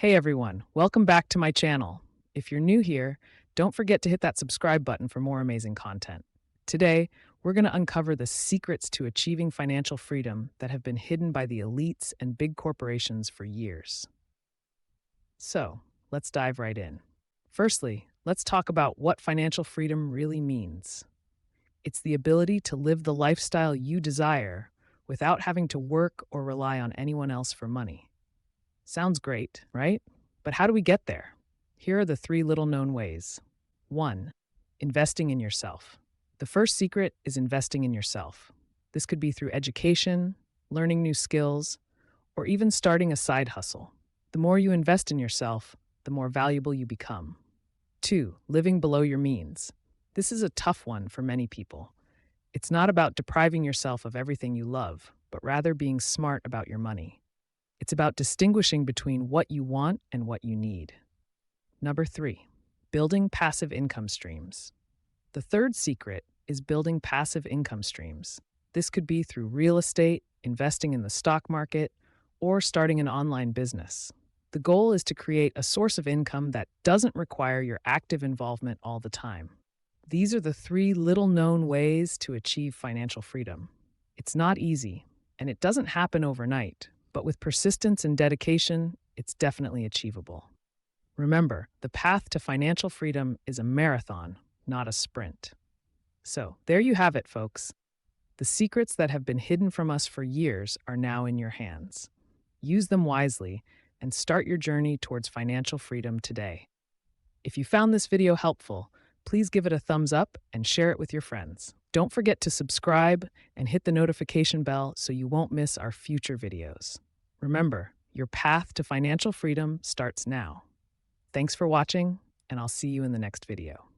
Hey everyone, welcome back to my channel. If you're new here, don't forget to hit that subscribe button for more amazing content. Today, we're going to uncover the secrets to achieving financial freedom that have been hidden by the elites and big corporations for years. So, let's dive right in. Firstly, let's talk about what financial freedom really means. It's the ability to live the lifestyle you desire without having to work or rely on anyone else for money. Sounds great, right? But how do we get there? Here are the three little known ways. 1. Investing in yourself. The first secret is investing in yourself. This could be through education, learning new skills, or even starting a side hustle. The more you invest in yourself, the more valuable you become. 2. Living below your means. This is a tough one for many people. It's not about depriving yourself of everything you love, but rather being smart about your money. It's about distinguishing between what you want and what you need. Number 3, building passive income streams. The third secret is building passive income streams. This could be through real estate, investing in the stock market, or starting an online business. The goal is to create a source of income that doesn't require your active involvement all the time. These are the three little known ways to achieve financial freedom. It's not easy, and it doesn't happen overnight, but with persistence and dedication, it's definitely achievable. Remember, the path to financial freedom is a marathon, not a sprint. So, there you have it, folks. The secrets that have been hidden from us for years are now in your hands. Use them wisely and start your journey towards financial freedom today. If you found this video helpful, please give it a thumbs up and share it with your friends. Don't forget to subscribe and hit the notification bell so you won't miss our future videos. Remember, your path to financial freedom starts now. Thanks for watching, and I'll see you in the next video.